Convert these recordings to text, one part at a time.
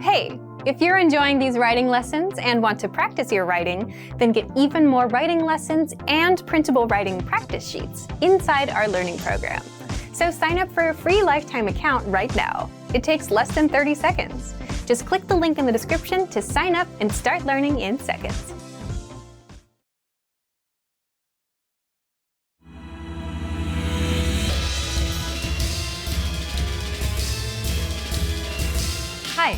Hey, if you're enjoying these writing lessons and want to practice your writing, then get even more writing lessons and printable writing practice sheets inside our learning program. So sign up for a free lifetime account right now. It takes less than 30 seconds. Just click the link in the description to sign up and start learning in seconds. Hi,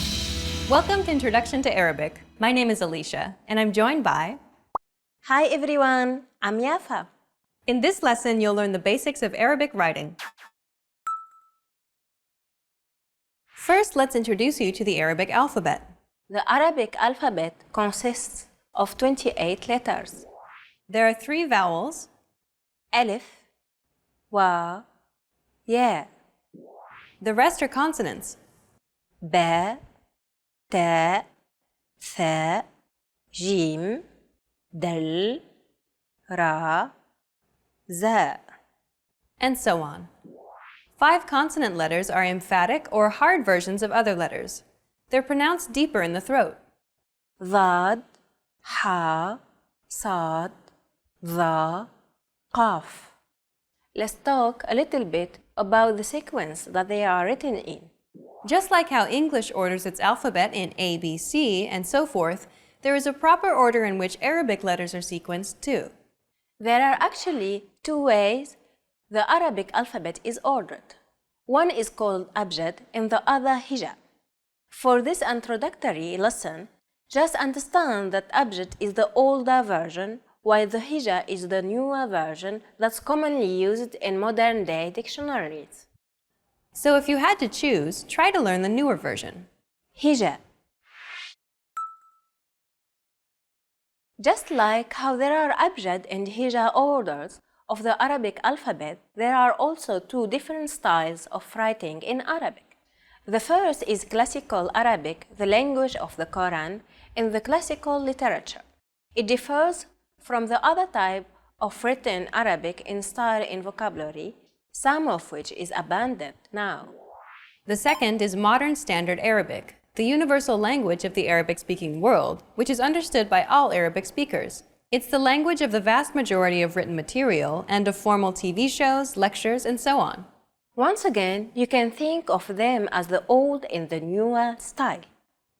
welcome to Introduction to Arabic. My name is Alicia, and I'm joined by... Hi everyone, I'm Yafa. In this lesson, you'll learn the basics of Arabic writing. First, let's introduce you to the Arabic alphabet. The Arabic alphabet consists of 28 letters. There are 3 vowels: Alif, Wa, Ya. The rest are consonants: Ba, Ta, Tha, Jim, Dal, Ra, Za, and so on. 5 consonant letters are emphatic or hard versions of other letters. They're pronounced deeper in the throat. Dad, Ha, Sad, Dha, Qaf. Let's talk a little bit about the sequence that they are written in. Just like how English orders its alphabet in A, B, C, and so forth, there is a proper order in which Arabic letters are sequenced too. There are actually 2 ways the Arabic alphabet is ordered. One is called abjad and the other hija. For this introductory lesson, just understand that abjad is the older version, while the hija is the newer version that's commonly used in modern-day dictionaries. So if you had to choose, try to learn the newer version. Hija. Just like how there are abjad and hija orders of the Arabic alphabet, there are also 2 different styles of writing in Arabic. The first is classical Arabic, the language of the Quran, and the classical literature. It differs from the other type of written Arabic in style and vocabulary, some of which is abandoned now. The second is modern standard Arabic, the universal language of the Arabic-speaking world, which is understood by all Arabic speakers. It's the language of the vast majority of written material and of formal TV shows, lectures, and so on. Once again, you can think of them as the old and the newer style.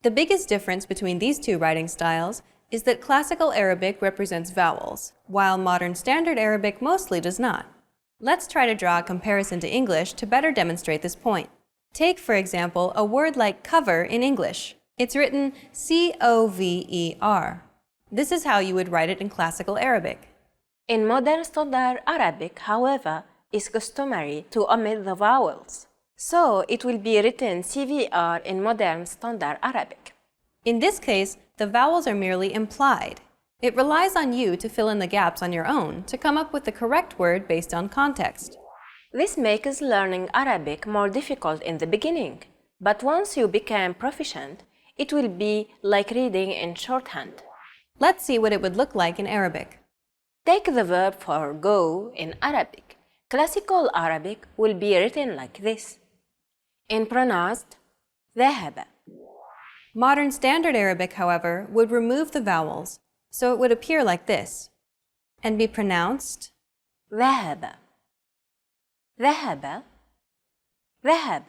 The biggest difference between these 2 writing styles is that classical Arabic represents vowels, while modern standard Arabic mostly does not. Let's try to draw a comparison to English to better demonstrate this point. Take, for example, a word like cover in English. It's written C-O-V-E-R. This is how you would write it in classical Arabic. In modern standard Arabic, however, it's customary to omit the vowels. So it will be written CVR in modern standard Arabic. In this case, the vowels are merely implied. It relies on you to fill in the gaps on your own to come up with the correct word based on context. This makes learning Arabic more difficult in the beginning, but once you become proficient, it will be like reading in shorthand. Let's see what it would look like in Arabic. Take the verb for go in Arabic. Classical Arabic will be written like this. In pronounced, ذهب. Modern standard Arabic, however, would remove the vowels, so it would appear like this, and be pronounced ذهب. ذهب. ذهب.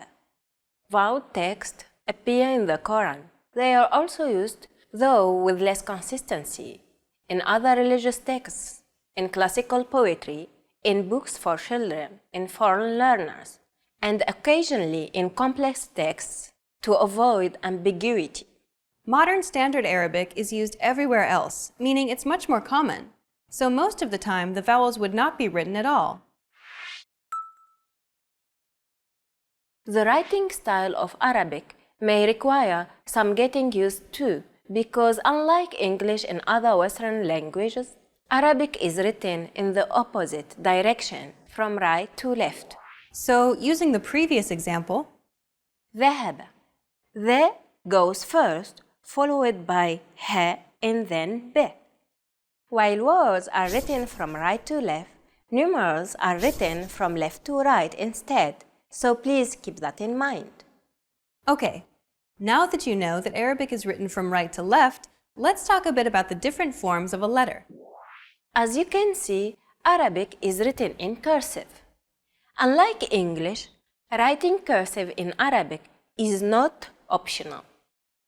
Vowed text appear in the Quran. They are also used, though with less consistency, in other religious texts, in classical poetry, in books for children, in foreign learners, and occasionally in complex texts to avoid ambiguity. Modern standard Arabic is used everywhere else, meaning it's much more common. So most of the time, the vowels would not be written at all. The writing style of Arabic may require some getting used to, because unlike English and other Western languages, Arabic is written in the opposite direction, from right to left. So, using the previous example, ذهب. The goes first, followed by ha and then b. While words are written from right to left, numerals are written from left to right instead, so please keep that in mind. Okay, Now that you know that Arabic is written from right to left, let's talk a bit about the different forms of a letter. As you can see, Arabic is written in cursive. Unlike English, writing cursive in Arabic is not optional.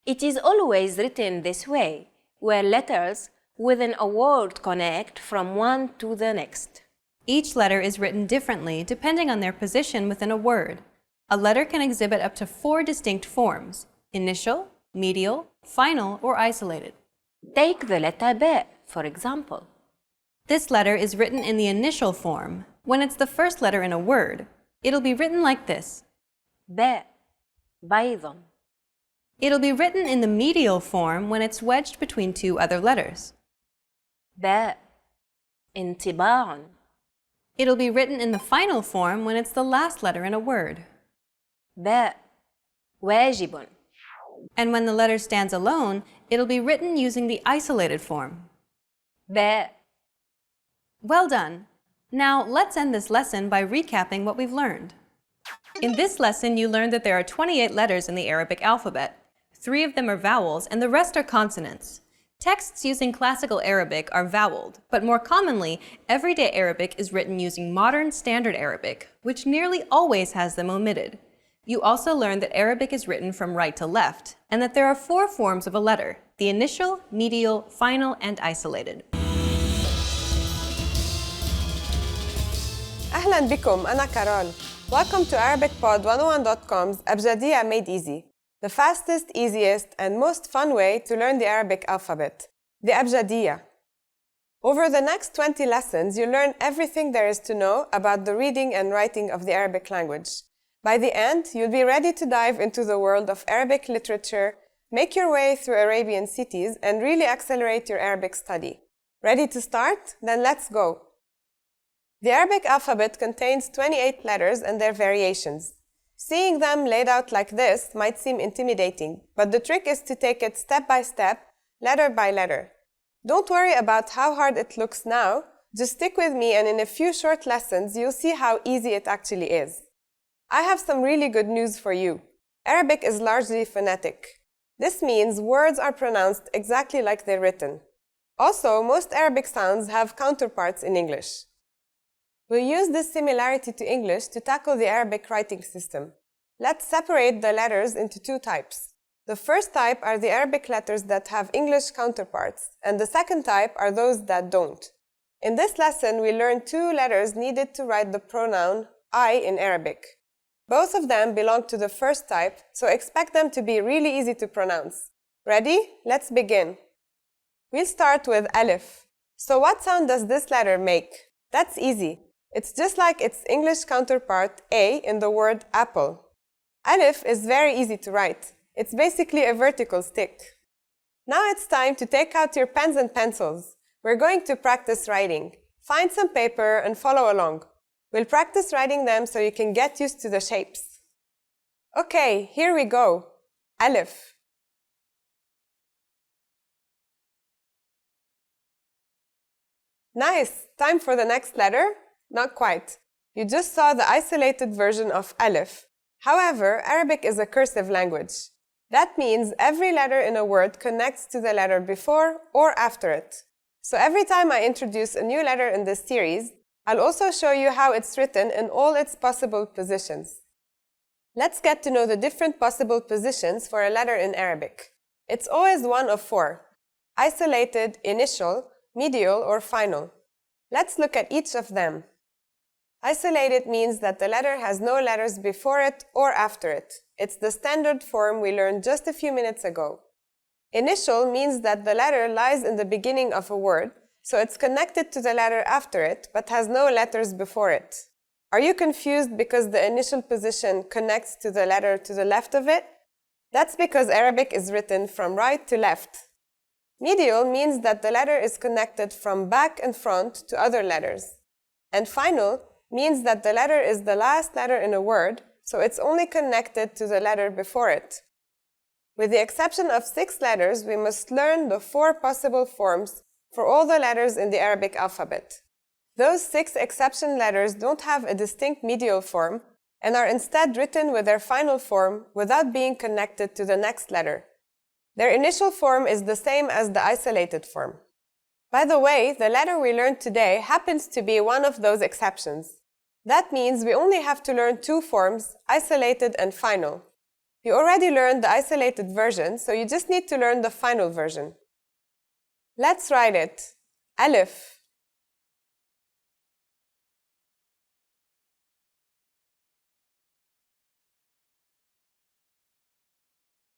It is always written this way, where letters within a word connect from one to the next. Each letter is written differently depending on their position within a word. A letter can exhibit up to 4 distinct forms: initial, medial, final, or isolated. Take the letter B, for example. This letter is written in the initial form. When it's the first letter in a word, it'll be written like this. B, بيض. It'll be written in the medial form when it's wedged between 2 other letters. باء انطباع. It'll be written in the final form when it's the last letter in a word. باء واجب. And when the letter stands alone, it'll be written using the isolated form. باء. Well done! Now let's end this lesson by recapping what we've learned. In this lesson, you learned that there are 28 letters in the Arabic alphabet. 3 of them are vowels and the rest are consonants. Texts using classical Arabic are voweled, but more commonly, everyday Arabic is written using modern Standard Arabic, which nearly always has them omitted. You also learned that Arabic is written from right to left, and that there are 4 forms of a letter: the initial, medial, final, and isolated. أهلاً بكم، أنا كارول. Welcome to ArabicPod101.com's أبجدية Made Easy, the fastest, easiest, and most fun way to learn the Arabic alphabet, the أبجدية. Over the next 20 lessons, you'll learn everything there is to know about the reading and writing of the Arabic language. By the end, you'll be ready to dive into the world of Arabic literature, make your way through Arabian cities, and really accelerate your Arabic study. Ready to start? Then let's go! The Arabic alphabet contains 28 letters and their variations. Seeing them laid out like this might seem intimidating, but the trick is to take it step by step, letter by letter. Don't worry about how hard it looks now, just stick with me and in a few short lessons you'll see how easy it actually is. I have some really good news for you. Arabic is largely phonetic. This means words are pronounced exactly like they're written. Also, most Arabic sounds have counterparts in English. We'll use this similarity to English to tackle the Arabic writing system. Let's separate the letters into 2 types. The first type are the Arabic letters that have English counterparts, and the second type are those that don't. In this lesson, we learn 2 letters needed to write the pronoun I in Arabic. Both of them belong to the first type, so expect them to be really easy to pronounce. Ready? Let's begin. We'll start with Alif. So what sound does this letter make? That's easy. It's just like its English counterpart A in the word apple. Alif is very easy to write. It's basically a vertical stick. Now it's time to take out your pens and pencils. We're going to practice writing. Find some paper and follow along. We'll practice writing them so you can get used to the shapes. Okay, here we go. Alif. Nice! Time for the next letter? Not quite. You just saw the isolated version of Alif. However, Arabic is a cursive language. That means every letter in a word connects to the letter before or after it. So every time I introduce a new letter in this series, I'll also show you how it's written in all its possible positions. Let's get to know the different possible positions for a letter in Arabic. It's always one of 4: isolated, initial, medial, or final. Let's look at each of them. Isolated means that the letter has no letters before it or after it. It's the standard form we learned just a few minutes ago. Initial means that the letter lies in the beginning of a word, so it's connected to the letter after it, but has no letters before it. Are you confused because the initial position connects to the letter to the left of it? That's because Arabic is written from right to left. Medial means that the letter is connected from back and front to other letters. And final means that the letter is the last letter in a word, so it's only connected to the letter before it. With the exception of 6 letters, we must learn the 4 possible forms for all the letters in the Arabic alphabet. Those 6 exception letters don't have a distinct medial form, and are instead written with their final form without being connected to the next letter. Their initial form is the same as the isolated form. By the way, the letter we learned today happens to be one of those exceptions. That means we only have to learn two forms, isolated and final. You already learned the isolated version, so you just need to learn the final version. Let's write it. Alif.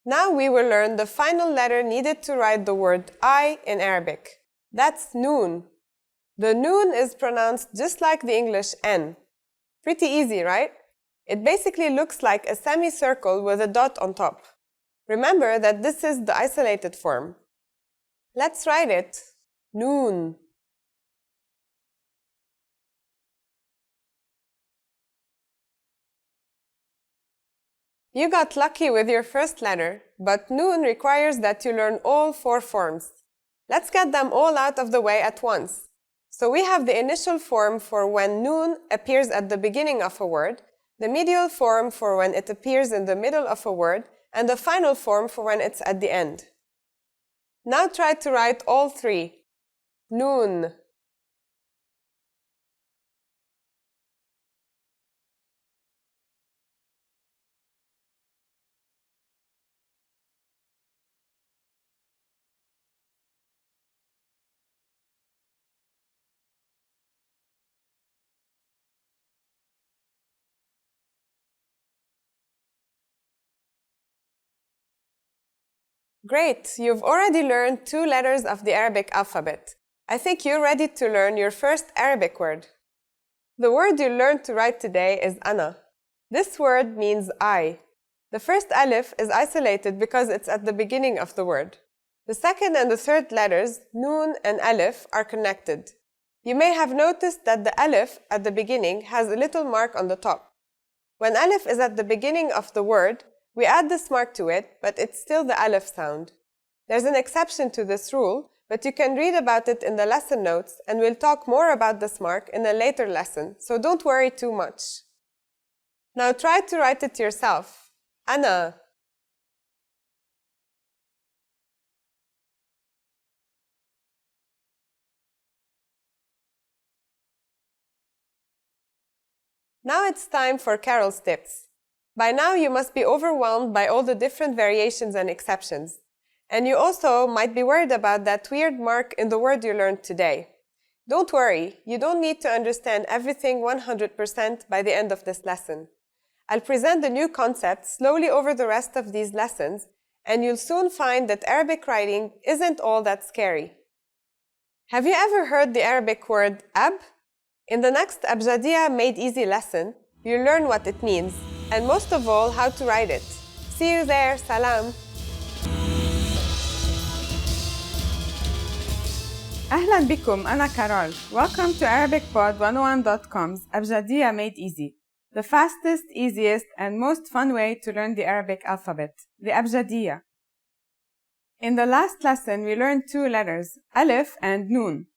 Now we will learn the final letter needed to write the word I in Arabic. That's noon. The noon is pronounced just like the English N. Pretty easy, right? It basically looks like a semicircle with a dot on top. Remember that this is the isolated form. Let's write it. Noon. You got lucky with your first letter, but noon requires that you learn all four forms. Let's get them all out of the way at once. So we have the initial form for when noon appears at the beginning of a word, the medial form for when it appears in the middle of a word, and the final form for when it's at the end. Now try to write all three. Noon. Great! You've already learned two letters of the Arabic alphabet. I think you're ready to learn your first Arabic word. The word you learned to write today is ana. This word means I. The first alif is isolated because it's at the beginning of the word. The second and the third letters, noon and alif, are connected. You may have noticed that the alif at the beginning has a little mark on the top. When alif is at the beginning of the word, we add this mark to it, but it's still the alif sound. There's an exception to this rule, but you can read about it in the lesson notes, and we'll talk more about this mark in a later lesson, so don't worry too much. Now try to write it yourself. Ana. Now it's time for Carol's tips. By now you must be overwhelmed by all the different variations and exceptions. And you also might be worried about that weird mark in the word you learned today. Don't worry, you don't need to understand everything 100% by the end of this lesson. I'll present the new concepts slowly over the rest of these lessons, and you'll soon find that Arabic writing isn't all that scary. Have you ever heard the Arabic word ab? In the next Abjadiyya Made Easy lesson, you'll learn what it means, and most of all, how to write it. See you there, salam! أهلا بكم أنا كارول. Welcome to ArabicPod101.com's Abjadiyya Made Easy, the fastest, easiest, and most fun way to learn the Arabic alphabet, the Abjadiyya. In the last lesson, we learned two letters, alif and noon.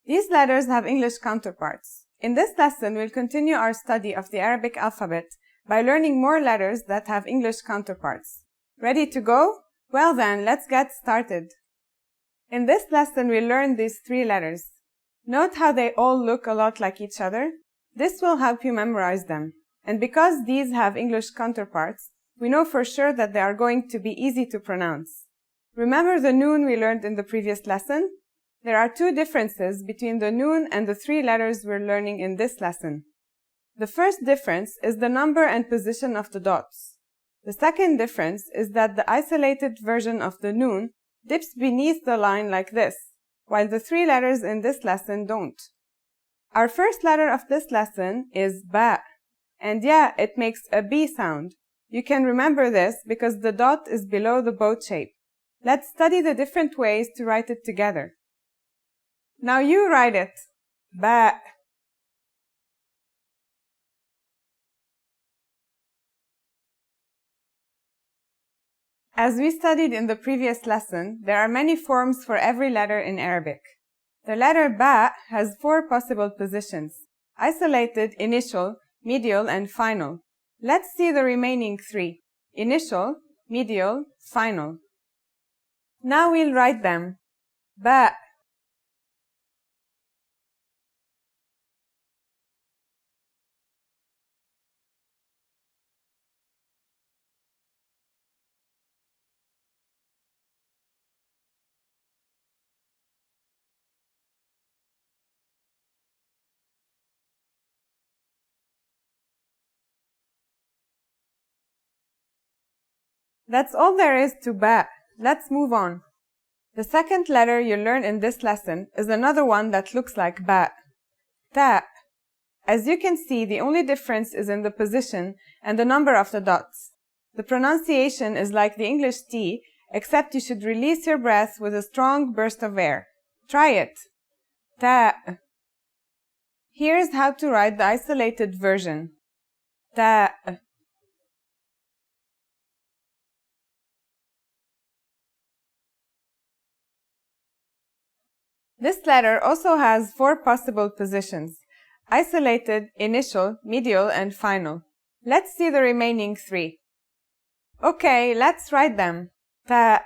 These letters have English counterparts. In this lesson, we'll continue our study of the Arabic alphabet by learning more letters that have English counterparts. Ready to go? Well then, let's get started. In this lesson, we'll learn these three letters. Note how they all look a lot like each other. This will help you memorize them. And because these have English counterparts, we know for sure that they are going to be easy to pronounce. Remember the noon we learned in the previous lesson? There are two differences between the noon and the three letters we're learning in this lesson. The first difference is the number and position of the dots. The second difference is that the isolated version of the noon dips beneath the line like this, while the three letters in this lesson don't. Our first letter of this lesson is ba, and yeah, it makes a B sound. You can remember this because the dot is below the boat shape. Let's study the different ways to write it together. Now you write it. Ba. As we studied in the previous lesson, there are many forms for every letter in Arabic. The letter ba has four possible positions: isolated, initial, medial, and final. Let's see the remaining three: initial, medial, final. Now we'll write them. باء. That's all there is to ba. Let's move on. The second letter you learn in this lesson is another one that looks like ba. Ta. As you can see, the only difference is in the position and the number of the dots. The pronunciation is like the English T, except you should release your breath with a strong burst of air. Try it. Ta. Here's how to write the isolated version. Ta. This letter also has 4 possible positions: isolated, initial, medial, and final. Let's see the remaining 3. Okay, let's write them. Ta.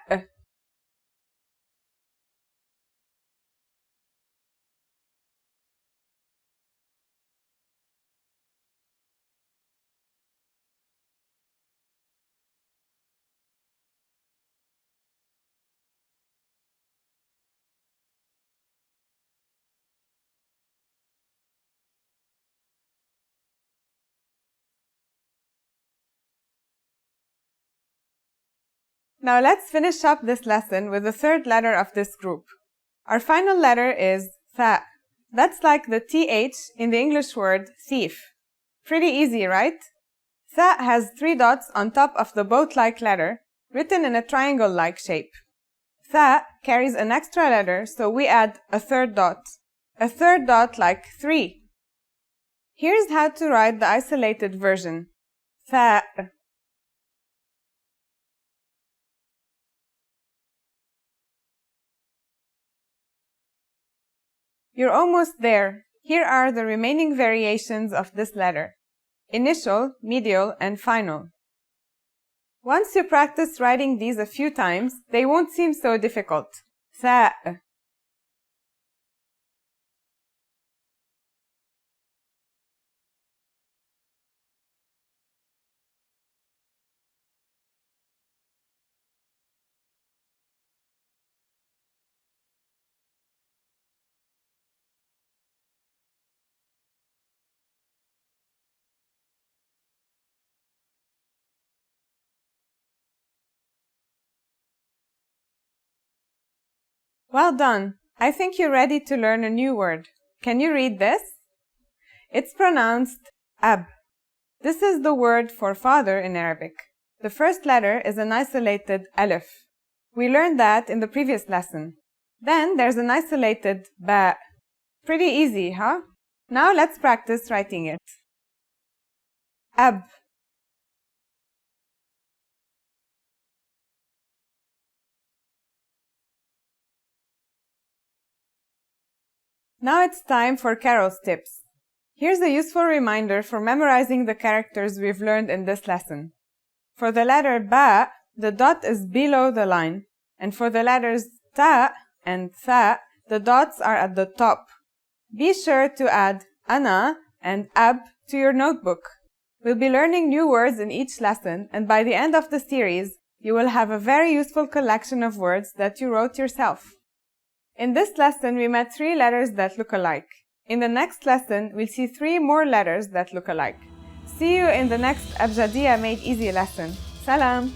Now let's finish up this lesson with the third letter of this group. Our final letter is tha. That's like the TH in the English word thief. Pretty easy, right? Tha has 3 dots on top of the boat-like letter, written in a triangle-like shape. Tha carries an extra letter, so we add a third dot. A third dot like 3. Here's how to write the isolated version. Tha. You're almost there. Here are the remaining variations of this letter: initial, medial, and final. Once you practice writing these a few times, they won't seem so difficult. Tha. Well done! I think you're ready to learn a new word. Can you read this? It's pronounced ab. This is the word for father in Arabic. The first letter is an isolated alif. We learned that in the previous lesson. Then there's an isolated ba. Pretty easy, huh? Now let's practice writing it. Ab. Now it's time for Carol's tips. Here's a useful reminder for memorizing the characters we've learned in this lesson. For the letter ba, the dot is below the line, and for the letters ta and tha, the dots are at the top. Be sure to add ana and ab to your notebook. We'll be learning new words in each lesson, and by the end of the series, you will have a very useful collection of words that you wrote yourself. In this lesson, we met 3 letters that look alike. In the next lesson, we'll see 3 more letters that look alike. See you in the next Abjadiyya Made Easy lesson. Salam!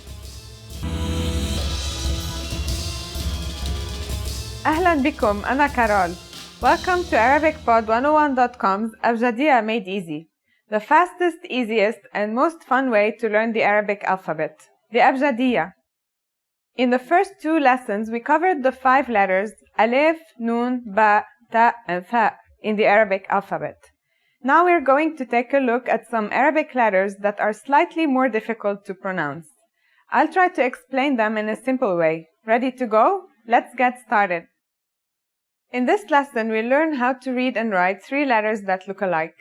أهلا بكم, أنا كارول. Welcome to ArabicPod101.com's Abjadiyya Made Easy, the fastest, easiest, and most fun way to learn the Arabic alphabet, the Abjadiyya. In the first 2 lessons, we covered the 5 letters alif, nun, ba, ta, and tha in the Arabic alphabet. Now we're going to take a look at some Arabic letters that are slightly more difficult to pronounce. I'll try to explain them in a simple way. Ready to go? Let's get started. In this lesson, we'll learn how to read and write 3 letters that look alike.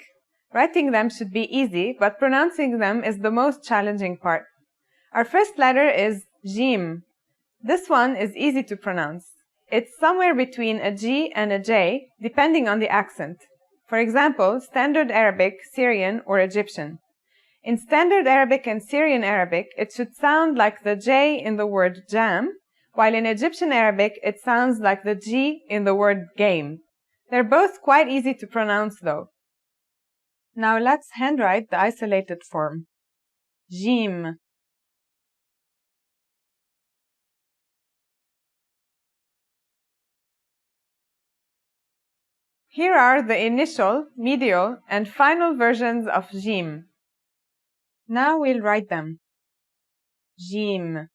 Writing them should be easy, but pronouncing them is the most challenging part. Our first letter is jim. This one is easy to pronounce. It's somewhere between a G and a J, depending on the accent. For example, Standard Arabic, Syrian, or Egyptian. In Standard Arabic and Syrian Arabic, it should sound like the J in the word jam, while in Egyptian Arabic, it sounds like the G in the word game. They're both quite easy to pronounce, though. Now let's handwrite the isolated form. Jim. Here are the initial, medial, and final versions of jim. Now we'll write them. Jim.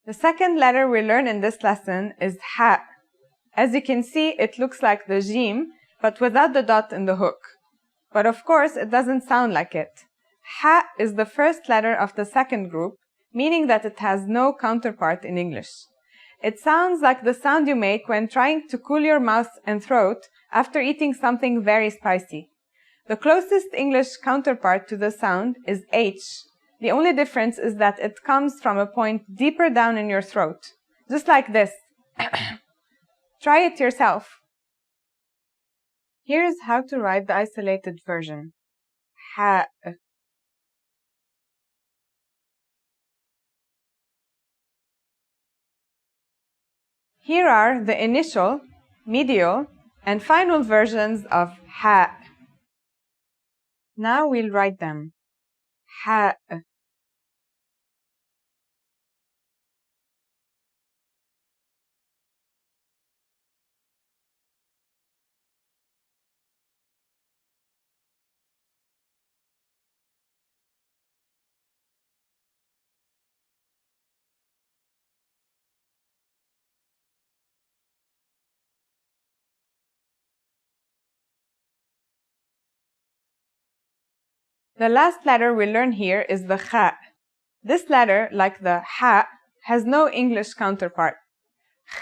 The second letter we learn in this lesson is ha. As you can see, it looks like the jim, but without the dot in the hook. But of course, it doesn't sound like it. Ha is the first letter of the second group, meaning that it has no counterpart in English. It sounds like the sound you make when trying to cool your mouth and throat after eating something very spicy. The closest English counterpart to the sound is H. The only difference is that it comes from a point deeper down in your throat, just like this. Try it yourself. Here's how to write the isolated version. Ha. Here are the initial, medial, and final versions of ha. Now we'll write them. Ha. The last letter we learn here is the kha. This letter, like the ha, has no English counterpart.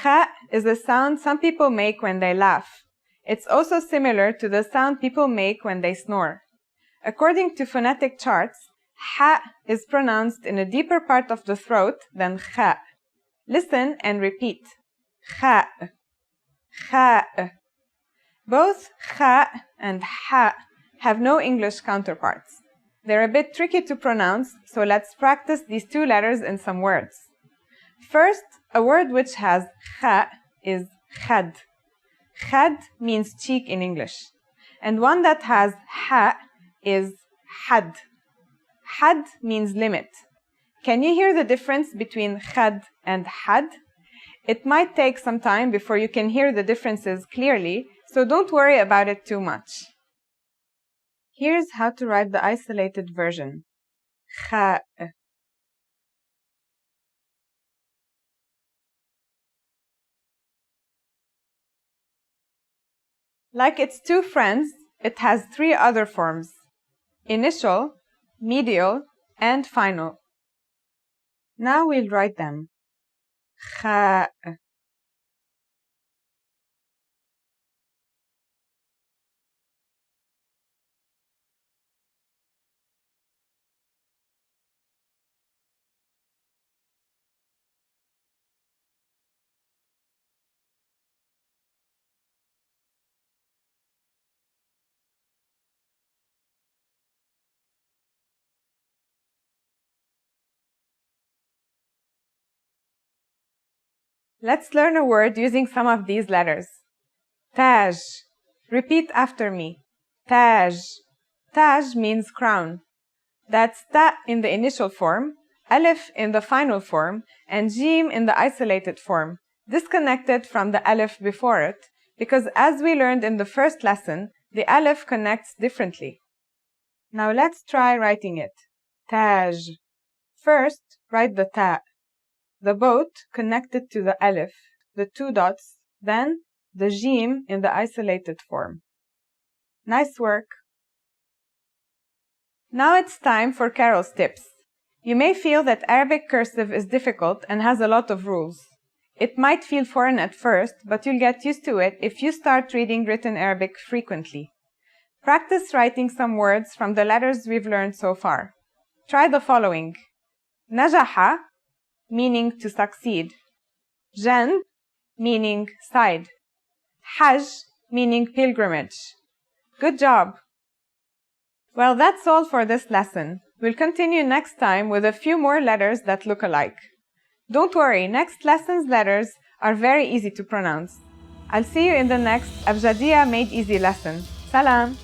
Kha is a sound some people make when they laugh. It's also similar to the sound people make when they snore. According to phonetic charts, ha is pronounced in a deeper part of the throat than kha. Listen and repeat. Kha. Kha. Both kha and ha have no English counterparts. They're a bit tricky to pronounce, so let's practice these two letters in some words. First, a word which has kha is khad. Khad means cheek in English. And one that has ha is had. Had means limit. Can you hear the difference between khad and had? It might take some time before you can hear the differences clearly, so don't worry about it too much. Here's how to write the isolated version. Kha. Like its two friends, it has three other forms: initial, medial, and final. Now we'll write them. Kha. Let's learn a word using some of these letters. Taj. Repeat after me. Taj. Taj means crown. That's ta in the initial form, alif in the final form, and jim in the isolated form, disconnected from the alif before it, because as we learned in the first lesson, the alif connects differently. Now let's try writing it. Taj. First, write the ta. The boat connected to the alif, the two dots, then the jim in the isolated form. Nice work! Now it's time for Carol's tips. You may feel that Arabic cursive is difficult and has a lot of rules. It might feel foreign at first, but you'll get used to it if you start reading written Arabic frequently. Practice writing some words from the letters we've learned so far. Try the following. Najaha, meaning to succeed. Jan, meaning side. Hajj, meaning pilgrimage. Good job! Well, that's all for this lesson. We'll continue next time with a few more letters that look alike. Don't worry, next lesson's letters are very easy to pronounce. I'll see you in the next Abjadiyya Made Easy lesson. Salam!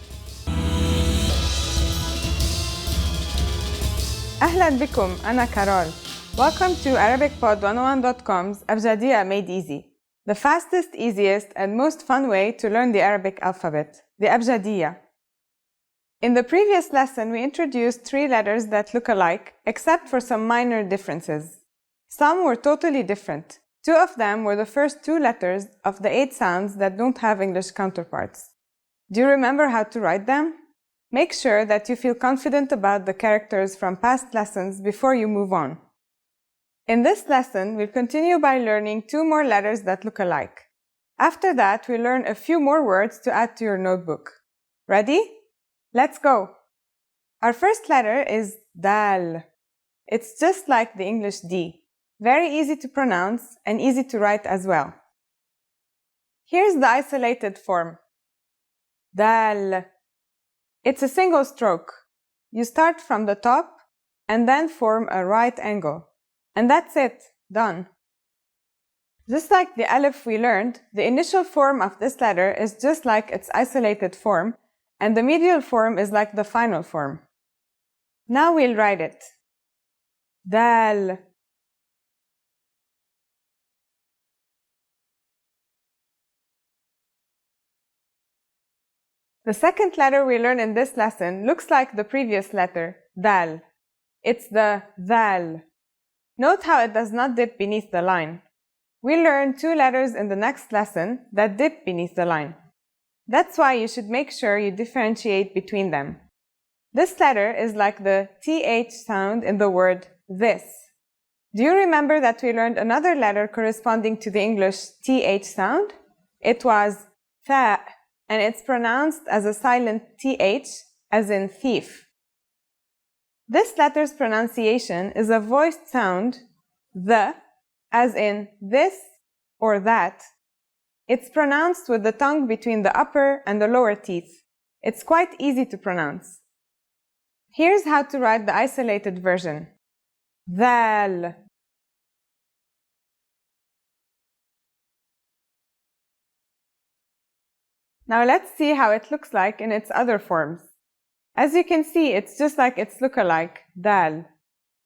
أهلا بكم أنا كارول. Welcome to ArabicPod101.com's Abjadiyya Made Easy, the fastest, easiest, and most fun way to learn the Arabic alphabet, the Abjadiyya. In the previous lesson, we introduced 3 letters that look alike, except for some minor differences. Some were totally different. 2 of them were the first 2 letters of the 8 sounds that don't have English counterparts. Do you remember how to write them? Make sure that you feel confident about the characters from past lessons before you move on. In this lesson, we'll continue by learning 2 more letters that look alike. After that, we'll learn a few more words to add to your notebook. Ready? Let's go! Our first letter is dal. It's just like the English D. Very easy to pronounce and easy to write as well. Here's the isolated form. Dal. It's a single stroke. You start from the top and then form a right angle. And that's it. Done. Just like the alif we learned, the initial form of this letter is just like its isolated form, and the medial form is like the final form. Now we'll write it. Dal. The second letter we learn in this lesson looks like the previous letter, dal. It's the dal. Note how it does not dip beneath the line. We'll learn 2 letters in the next lesson that dip beneath the line. That's why you should make sure you differentiate between them. This letter is like the TH sound in the word this. Do you remember that we learned another letter corresponding to the English TH sound? It was tha, and it's pronounced as a silent TH, as in thief. This letter's pronunciation is a voiced sound, the, as in this or that. It's pronounced with the tongue between the upper and the lower teeth. It's quite easy to pronounce. Here's how to write the isolated version. Dal. Now let's see how it looks like in its other forms. As you can see, it's just like its lookalike, dal.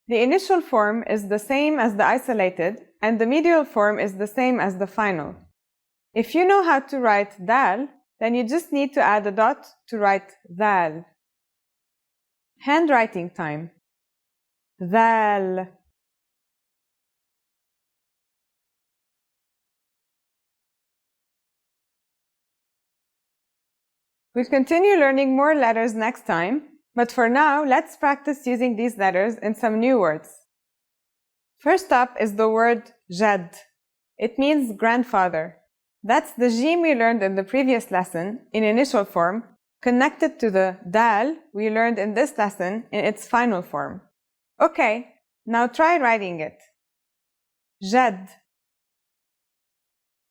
The initial form is the same as the isolated, and the medial form is the same as the final. If you know how to write dal, then you just need to add a dot to write dal. Handwriting time. Dal. We'll continue learning more letters next time, but for now, let's practice using these letters in some new words. First up is the word jad. It means grandfather. That's the jim we learned in the previous lesson in initial form, connected to the dal we learned in this lesson in its final form. Okay, now try writing it. Jad.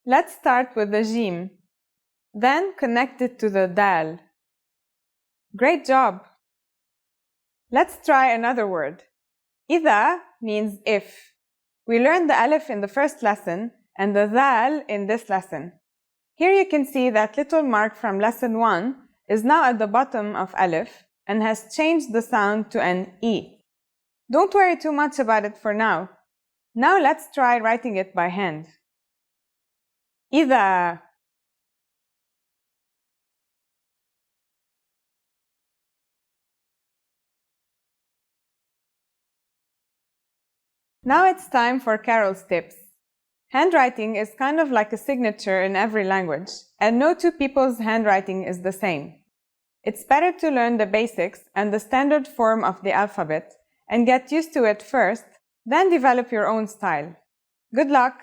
Let's start with the jim. Then connect it to the dal. Great job! Let's try another word. إذا means if. We learned the alif in the first lesson and the dal in this lesson. Here you can see that little mark from lesson 1 is now at the bottom of alif and has changed the sound to an E. Don't worry too much about it for now. Now let's try writing it by hand. إذا. Now it's time for Carol's tips. Handwriting is kind of like a signature in every language, and no two people's handwriting is the same. It's better to learn the basics and the standard form of the alphabet and get used to it first, then develop your own style. Good luck!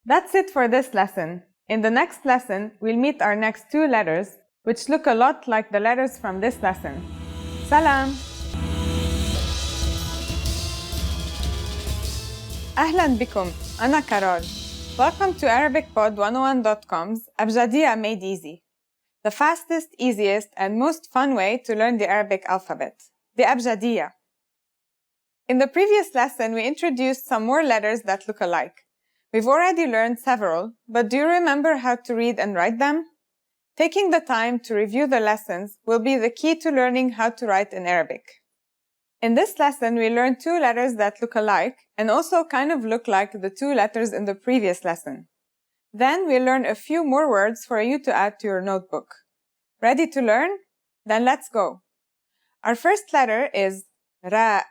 That's it for this lesson. In the next lesson, we'll meet our next two letters, which look a lot like the letters from this lesson. Salam! أهلاً بكم. أنا كارول. Welcome to ArabicPod101.com's Abjadiyya Made Easy, the fastest, easiest, and most fun way to learn the Arabic alphabet, the Abjadiyya. In the previous lesson, we introduced some more letters that look alike. We've already learned several, but do you remember how to read and write them? Taking the time to review the lessons will be the key to learning how to write in Arabic. In this lesson, we learned two letters that look alike and also kind of look like the two letters in the previous lesson. Then we'll learn a few more words for you to add to your notebook. Ready to learn? Then let's go. Our first letter is Ra.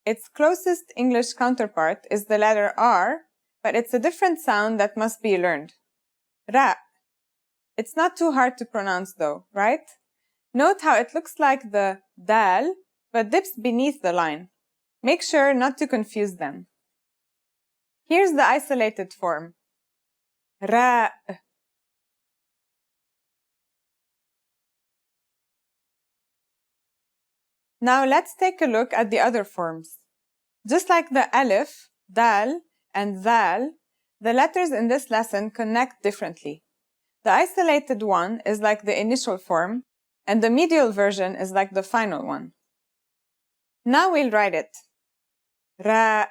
Its closest English counterpart is the letter R, but it's a different sound that must be learned. Ra. It's not too hard to pronounce though, right? Note how it looks like the dal, but dips beneath the line. Make sure not to confuse them. Here's the isolated form. Ra. Now let's take a look at the other forms. Just like the alif, dal, and zal, the letters in this lesson connect differently. The isolated one is like the initial form, and the medial version is like the final one. Now we'll write it. Ra.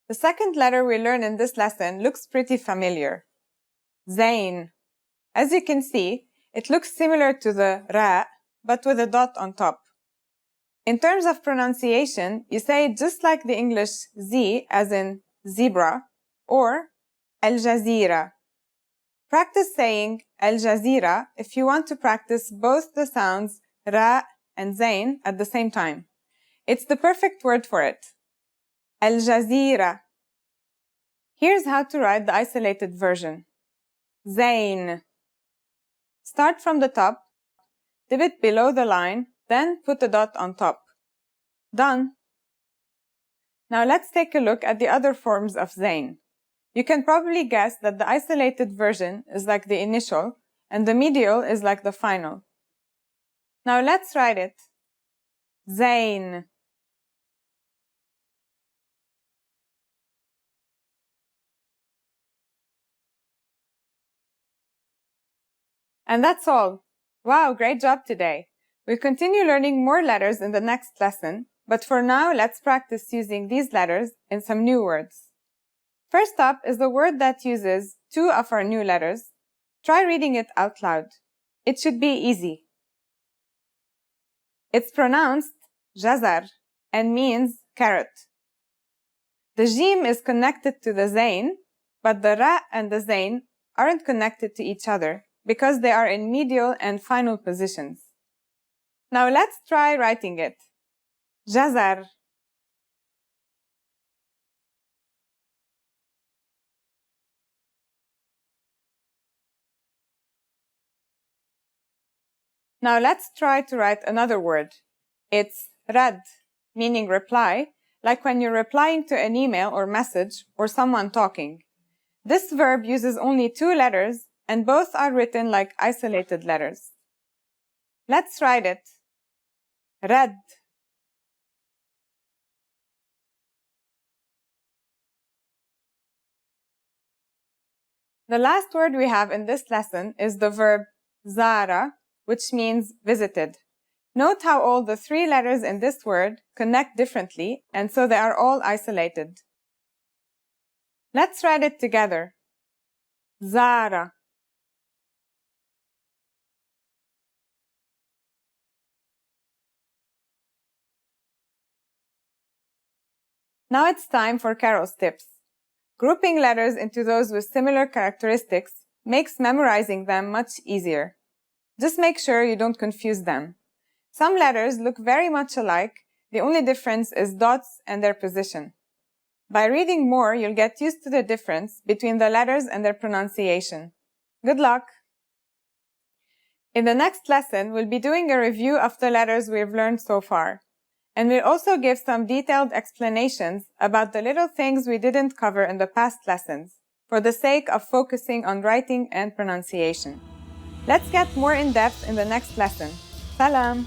The second letter we learn in this lesson looks pretty familiar. Zain. As you can see, it looks similar to the Ra, but with a dot on top. In terms of pronunciation, you say it just like the English Z, as in zebra, or Al Jazeera. Practice saying Al Jazeera if you want to practice both the sounds Ra and Zain at the same time. It's the perfect word for it. Al Jazeera. Here's how to write the isolated version. Zain. Start from the top, dip it below the line, then put a dot on top. Done. Now let's take a look at the other forms of Zain. You can probably guess that the isolated version is like the initial and the medial is like the final. Now let's write it. Zain. And that's all. Wow, great job today. We'll continue learning more letters in the next lesson, but for now, let's practice using these letters in some new words. First up is the word that uses two of our new letters. Try reading it out loud. It should be easy. It's pronounced jazar and means carrot. The jim is connected to the zain, but the ra and the zain aren't connected to each other because they are in medial and final positions. Now let's try writing it. Jazar. Now let's try to write another word. It's rad, meaning reply, like when you're replying to an email or message or someone talking. This verb uses only two letters and both are written like isolated letters. Let's write it. Rad. The last word we have in this lesson is the verb zara, which means visited. Note how all the three letters in this word connect differently, and so they are all isolated. Let's write it together. Zara. Now it's time for Carol's tips. Grouping letters into those with similar characteristics makes memorizing them much easier. Just make sure you don't confuse them. Some letters look very much alike. The only difference is dots and their position. By reading more, you'll get used to the difference between the letters and their pronunciation. Good luck! In the next lesson, we'll be doing a review of the letters we've learned so far. And we'll also give some detailed explanations about the little things we didn't cover in the past lessons, for the sake of focusing on writing and pronunciation. Let's get more in-depth in the next lesson. Salam!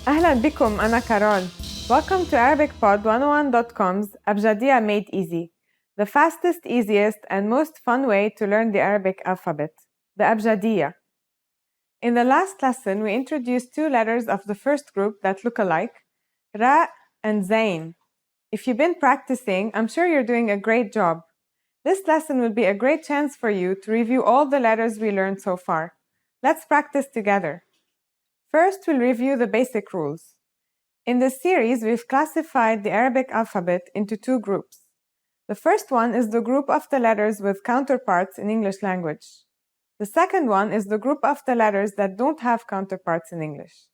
أهلا بكم أنا كارول. Welcome to ArabicPod101.com's Abjadiya Made Easy, the fastest, easiest, and most fun way to learn the Arabic alphabet, the Abjadiya. In the last lesson, we introduced two letters of the first group that look alike, Ra and Zain. If you've been practicing, I'm sure you're doing a great job. This lesson will be a great chance for you to review all the letters we learned so far. Let's practice together. First, we'll review the basic rules. In this series, we've classified the Arabic alphabet into two groups. The first one is the group of the letters with counterparts in English language. The second one is the group of the letters that don't have counterparts in English.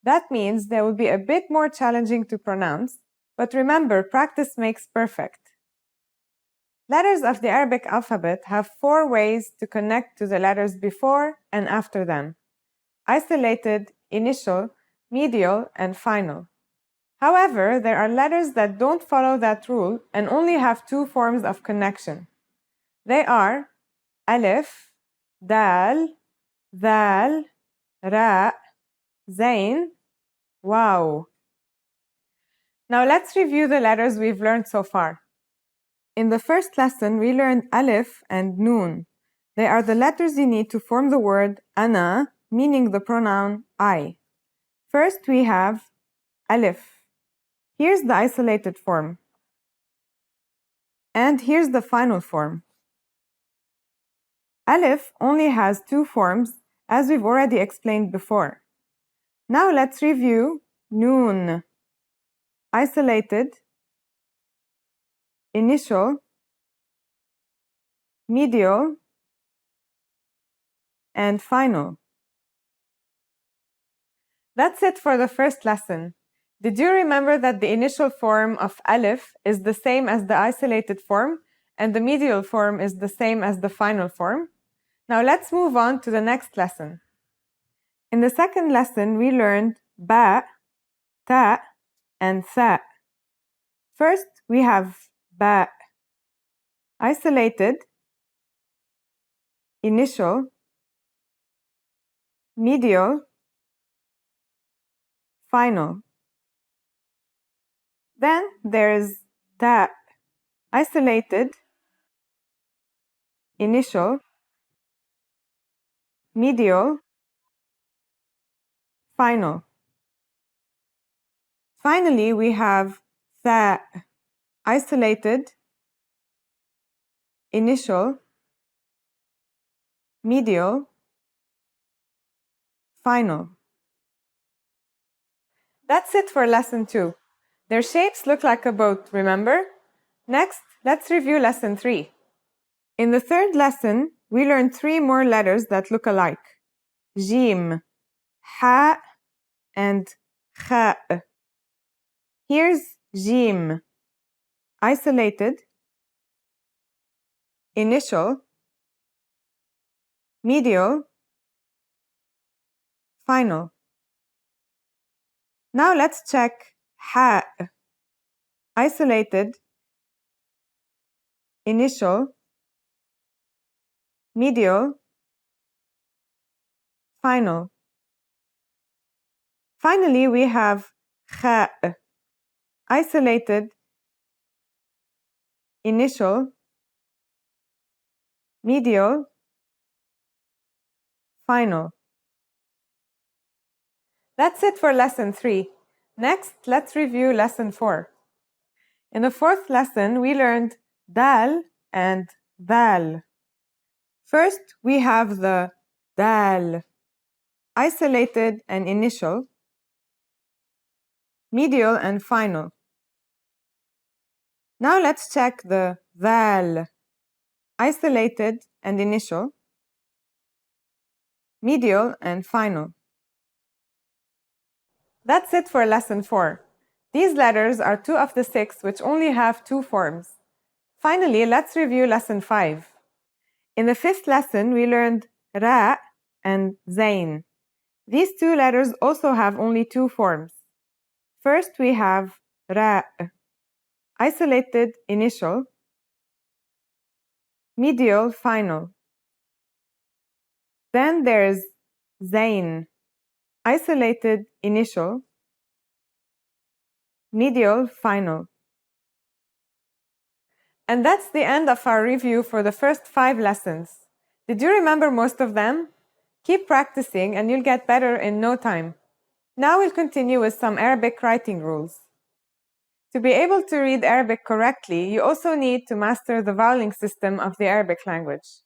That means they will be a bit more challenging to pronounce, but remember, practice makes perfect. Letters of the Arabic alphabet have 4 ways to connect to the letters before and after them: isolated, initial, medial, and final. However, there are letters that don't follow that rule and only have 2 forms of connection. They are alif, dal, dhal, ra, zain, waw. Now let's review the letters we've learned so far. In the first lesson, we learned alif and noon. They are the letters you need to form the word ana, meaning the pronoun I. First, we have alif. Here's the isolated form. And here's the final form. Alif only has 2 forms, as we've already explained before. Now let's review noon. Isolated, initial, medial, and final. That's it for the first lesson. Did you remember that the initial form of alif is the same as the isolated form, and the medial form is the same as the final form? Now let's move on to the next lesson. In the second lesson, we learned ba, ta, and tha. First, we have ba. Isolated, initial, medial, final. Then there's ta. Isolated, initial, medial, final. Finally, we have tha. Isolated, initial, medial, final. That's it for lesson 2. Their shapes look like a boat, remember? Next, let's review lesson 3. In the third lesson, we learned 3 more letters that look alike: jim, ha, and kha. Here's jim. Isolated, initial, medial, final. Now let's check ha. Isolated, initial, medial, final. Finally, we have kha. Isolated, initial, medial, final. That's it for lesson 3. Next, let's review lesson 4. In the fourth lesson, we learned dal and dhal. First, we have the dal, isolated and initial, medial and final. Now let's check the dhal, isolated and initial, medial, and final. That's it for lesson 4. These letters are 2 of the 6 which only have 2 forms. Finally, let's review lesson 5. In the 5th lesson, we learned ra and zain. These 2 letters also have only 2 forms. First, we have ra, isolated initial, medial final. Then there's zain, isolated initial, medial final. And that's the end of our review for the first 5 lessons. Did you remember most of them? Keep practicing and you'll get better in no time. Now we'll continue with some Arabic writing rules. To be able to read Arabic correctly, you also need to master the voweling system of the Arabic language.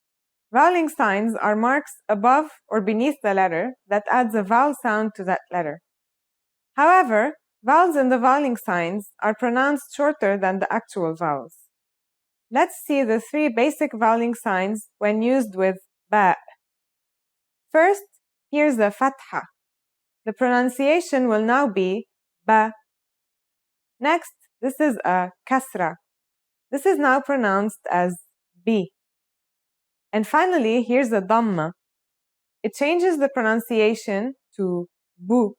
Voweling signs are marks above or beneath the letter that adds a vowel sound to that letter. However, vowels in the voweling signs are pronounced shorter than the actual vowels. Let's see the 3 basic voweling signs when used with ba. First, here's the fatha. The pronunciation will now be ba. Next, this is a kasra. This is now pronounced as bi. And finally, here's a dhamma. It changes the pronunciation to bu.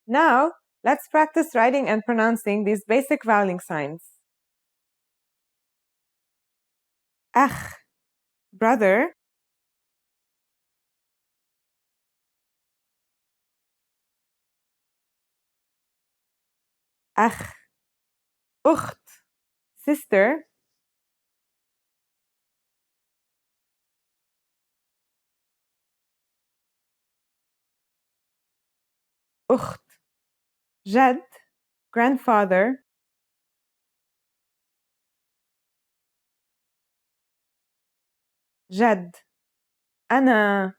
Now, let's practice writing and pronouncing these basic voweling signs. Akh, brother. Akh, ukht, sister. Ukht, jad, grandfather. جد. أنا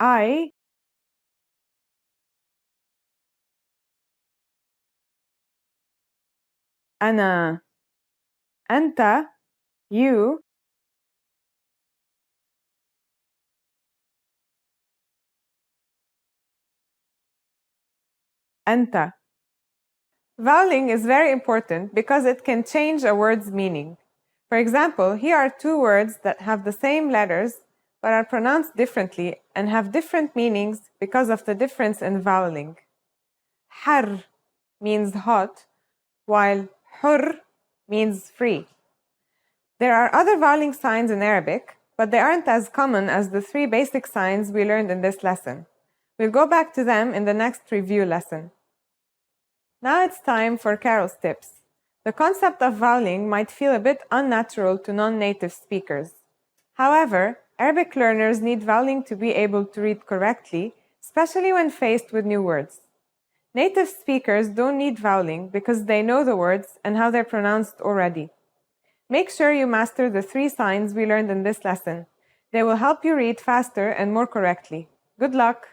I. أنا. أنت you. أنت. Voweling is very important because it can change a word's meaning. For example, here are 2 words that have the same letters but are pronounced differently and have different meanings because of the difference in voweling. Har means hot, while hur means free. There are other voweling signs in Arabic, but they aren't as common as the 3 basic signs we learned in this lesson. We'll go back to them in the next review lesson. Now it's time for Carol's tips. The concept of voweling might feel a bit unnatural to non-native speakers. However, Arabic learners need voweling to be able to read correctly, especially when faced with new words. Native speakers don't need voweling because they know the words and how they're pronounced already. Make sure you master the 3 signs we learned in this lesson. They will help you read faster and more correctly. Good luck!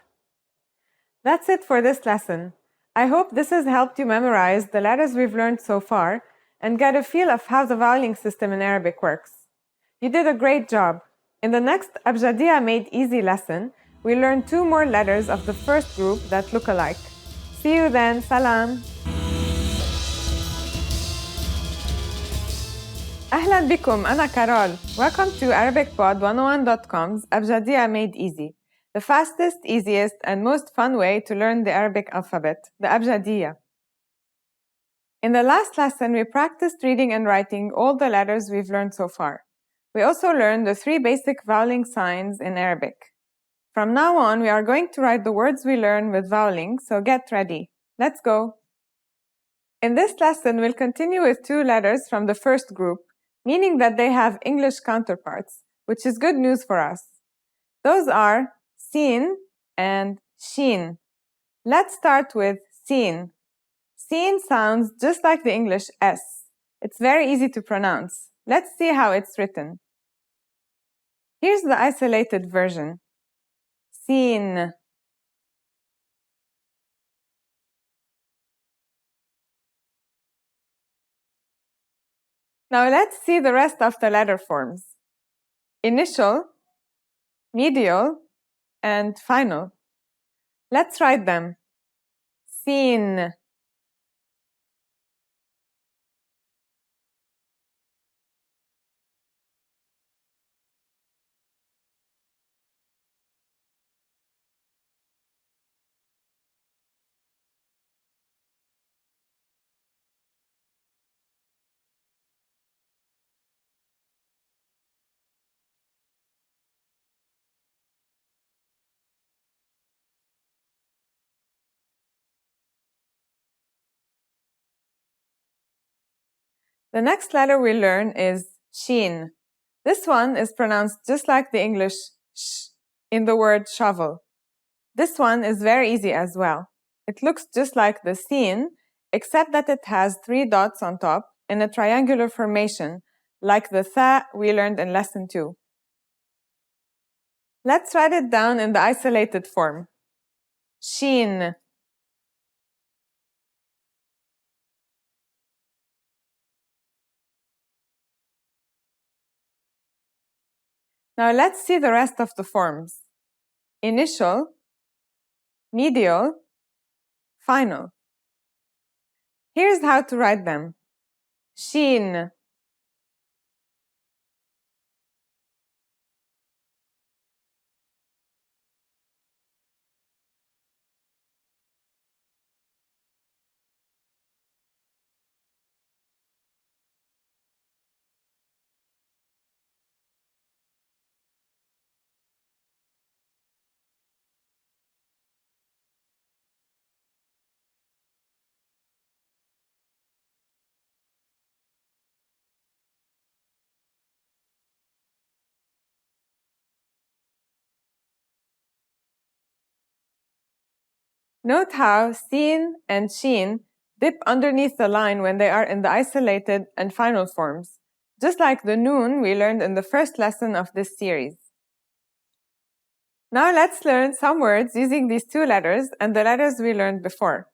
That's it for this lesson. I hope this has helped you memorize the letters we've learned so far and get a feel of how the voweling system in Arabic works. You did a great job. In the next Abjadiya Made Easy lesson, we'll learn 2 more letters of the first group that look alike. See you then. Salam. أهلا بكم. أنا كارول. Welcome to ArabicPod101.com's Abjadiya Made Easy, the fastest, easiest, and most fun way to learn the Arabic alphabet, the Abjadiya. In the last lesson, we practiced reading and writing all the letters we've learned so far. We also learned the 3 basic voweling signs in Arabic. From now on, we are going to write the words we learn with voweling, so get ready. Let's go! In this lesson, we'll continue with 2 letters from the first group, meaning that they have English counterparts, which is good news for us. Those are Sin and Shin. Let's start with Sin. Sin sounds just like the English S. It's very easy to pronounce. Let's see how it's written. Here's the isolated version. Sin. Now let's see the rest of the letter forms. initial, medial, and final. Let's write them. Sin. The next letter we learn is shin. This one is pronounced just like the English sh in the word shovel. This one is very easy as well. It looks just like the sin, except that it has 3 dots on top in a triangular formation, like the tha we learned in lesson 2. Let's write it down in the isolated form. Shin. Now let's see the rest of the forms. Initial, medial, final. Here's how to write them. Shin. Note how sin and shin dip underneath the line when they are in the isolated and final forms, just like the noon we learned in the first lesson of this series. Now let's learn some words using these 2 letters and the letters we learned before.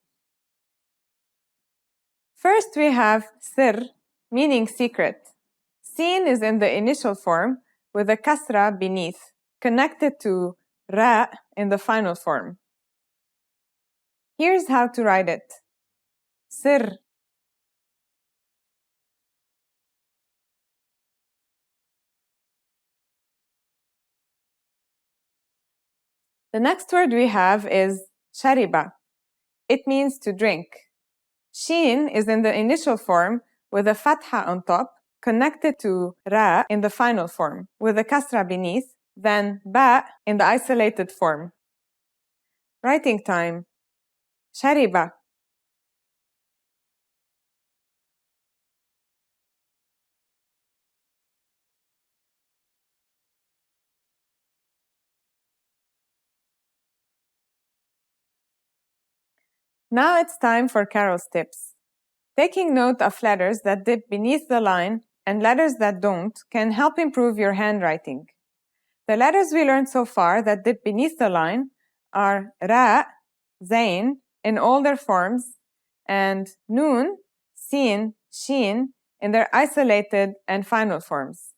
First we have sir, meaning secret. Sin is in the initial form with a kasra beneath, connected to ra in the final form. Here's how to write it. Sir. The next word we have is shariba. It means to drink. Shin is in the initial form with a fatha on top, connected to ra in the final form, with a kasra beneath, then ba in the isolated form. Writing time. Shariba. Now it's time for Carol's tips. Taking note of letters that dip beneath the line and letters that don't can help improve your handwriting. The letters we learned so far that dip beneath the line are ra, zain in all their forms, and noon, sin, shin in their isolated and final forms.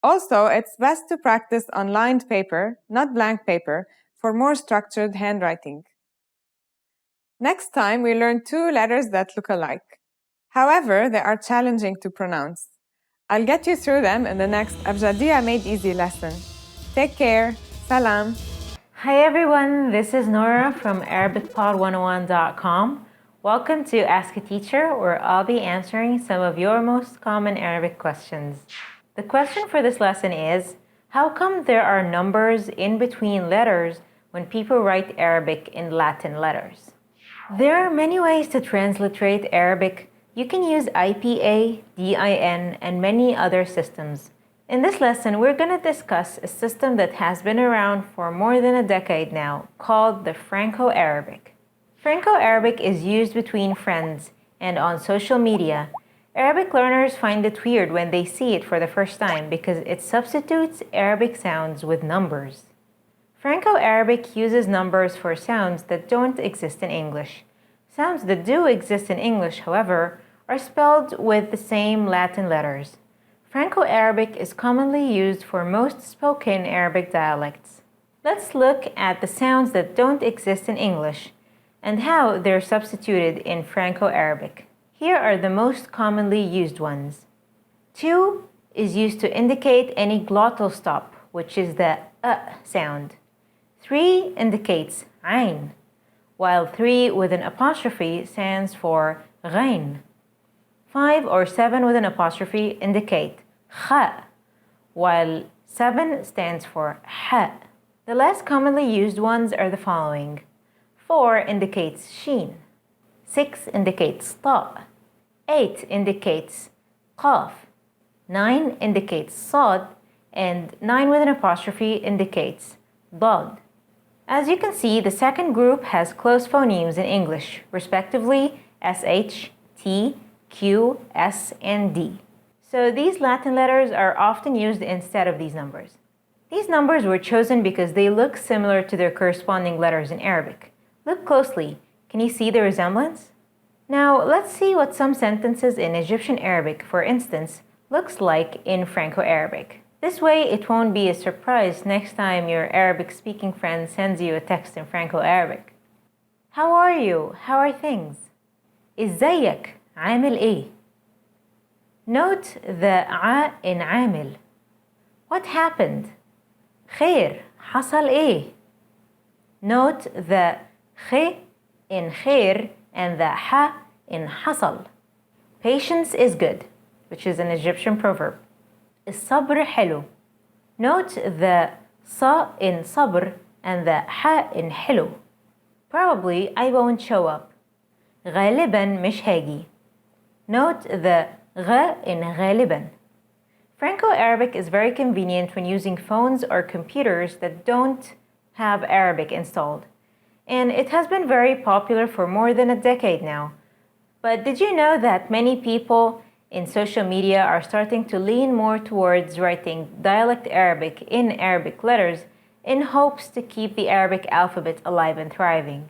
Also, it's best to practice on lined paper, not blank paper, for more structured handwriting. Next time, we learn 2 letters that look alike. However, they are challenging to pronounce. I'll get you through them in the next Abjadiya Made Easy lesson. Take care. Salam. Hi everyone, this is Nora from ArabicPod101.com. Welcome to Ask a Teacher, where I'll be answering some of your most common Arabic questions. The question for this lesson is, how come there are numbers in between letters when people write Arabic in Latin letters? There are many ways to transliterate Arabic. You can use IPA, DIN, and many other systems. In this lesson, we're going to discuss a system that has been around for more than a decade now, called the Franco-Arabic. Franco-Arabic is used between friends and on social media. Arabic learners find it weird when they see it for the first time because it substitutes Arabic sounds with numbers. Franco-Arabic uses numbers for sounds that don't exist in English. Sounds that do exist in English, however, are spelled with the same Latin letters. Franco-Arabic is commonly used for most spoken Arabic dialects. Let's look at the sounds that don't exist in English and how they're substituted in Franco-Arabic. Here are the most commonly used ones. 2 is used to indicate any glottal stop, which is the sound. 3 indicates ain, while 3 with an apostrophe stands for ghain. 5 or 7 with an apostrophe indicate kha, while 7 stands for ha. The less commonly used ones are the following. 4 indicates sheen. 6 indicates ta. 8 indicates qaf. 9 indicates sad, and 9 with an apostrophe indicates dad. As you can see, the second group has closed phonemes in English, respectively sh, t, q, s, and d. So these Latin letters are often used instead of these numbers. These numbers were chosen because they look similar to their corresponding letters in Arabic. Look closely. Can you see the resemblance? Now, let's see what some sentences in Egyptian Arabic, for instance, looks like in Franco-Arabic. This way, it won't be a surprise next time your Arabic-speaking friend sends you a text in Franco-Arabic. How are you? How are things? إزيك؟ عامل إيه? Note the ع in عامل. What happened? خير. حصل إيه? Note the خ in خير and the ح in حصل. Patience is good, which is an Egyptian proverb. الصبر حلو. Note the ص in صبر and the ح in حلو. Probably I won't show up. غالبا مش هاجي. Note the غ in غالبا. Franco-Arabic is very convenient when using phones or computers that don't have Arabic installed. And it has been very popular for more than a decade now. But did you know that many people in social media are starting to lean more towards writing dialect Arabic in Arabic letters in hopes to keep the Arabic alphabet alive and thriving?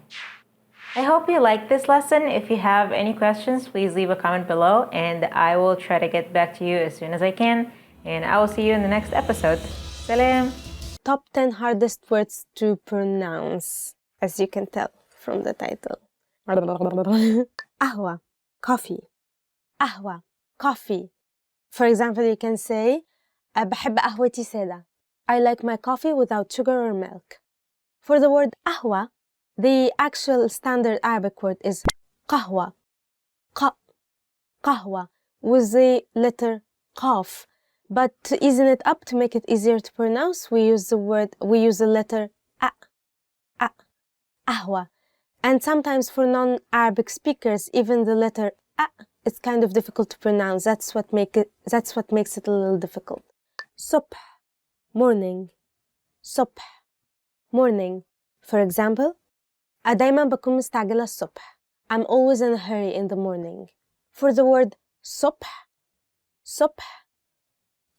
I hope you liked this lesson. If you have any questions, please leave a comment below and I will try to get back to you as soon as I can. And I will see you in the next episode. Salam! Top 10 hardest words to pronounce, as you can tell from the title. Ahwa, coffee. Ahwa, coffee. For example, you can say بحب قهوتي سادة. I like my coffee without sugar or milk. For the word ahwa, the actual standard Arabic word is qahwa. Qahwa with the letter qaf. But to easen it up, to make it easier to pronounce, we use the letter ahwa. And sometimes for non-Arabic speakers, even the letter it's kind of difficult to pronounce. That's what makes it a little difficult. Subh, morning. Subh, morning. For example, دايما بكون مستعجلة الصبح. I'm always in a hurry in the morning. For the word subh,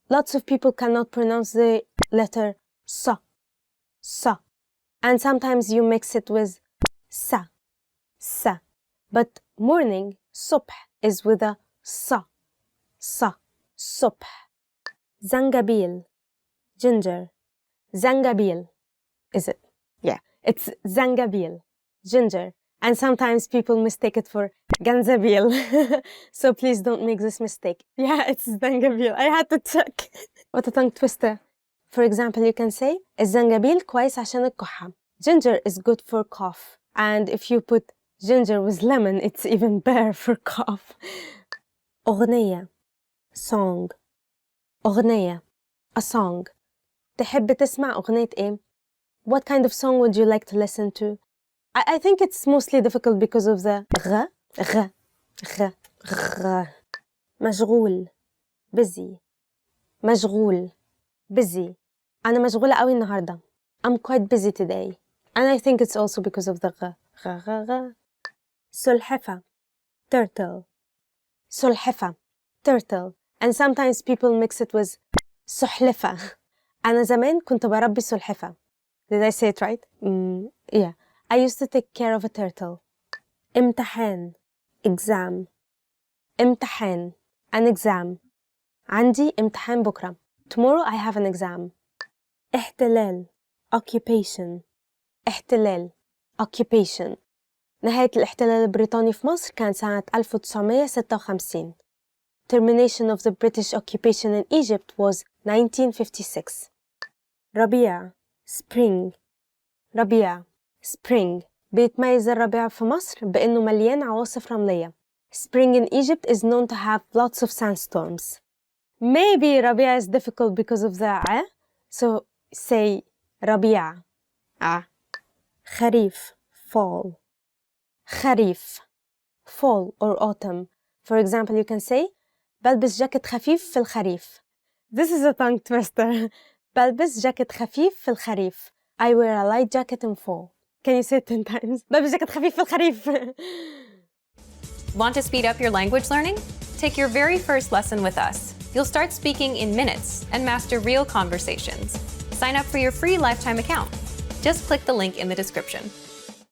lots of people cannot pronounce the letter sa. And sometimes you mix it with sa. But morning, subh, is with a sa. Subh. Zangabil, ginger. Zangabil, is it? Yeah, it's zangabil, ginger. And sometimes people mistake it for ganzabil. So please don't make this mistake. Yeah, it's zangabil. I had to check. What a tongue twister. For example, you can say الزنجبيل كويس عشان الكحة. Ginger is good for cough. And if you put ginger with lemon, it's even better for cough. أغنية, song. أغنية, a song. تحب تسمع أغنية إيه? What kind of song would you like to listen to? I think it's mostly difficult because of the غ. مشغول, busy. مشغول, busy. أنا مشغولة قوي النهاردة. I'm quite busy today. And I think it's also because of the غ. سلحفة, turtle. سلحفة, turtle. And sometimes people mix it with سحلفة. أنا زمان كنت بربي سلحفة. Did I say it right? Yeah. I used to take care of a turtle. امتحان, exam. امتحان, an exam. عندي امتحان بكرة. Tomorrow I have an exam. احتلال occupation. احتلال occupation. نهاية الاحتلال البريطاني في مصر كان سنة 1956. Termination of the British occupation in Egypt was 1956. ربيع spring. ربيع spring. بيتميز الربيع في مصر بأنه مليان عواصف رملية. Spring in Egypt is known to have lots of sandstorms. Maybe ربيع is difficult because of the ع, so say ربيع. خريف fall. خريف fall or autumn. For example, you can say بلبس جاكيت خفيف في الخريف. This is a tongue twister. بلبس جاكيت خفيف في الخريف. I wear a light jacket in fall. Can you say it 10 times? بلبس جاكيت خفيف في الخريف. Want to speed up your language learning? Take your very first lesson with us. You'll start speaking in minutes and master real conversations. Sign up for your free lifetime account. Just click the link in the description.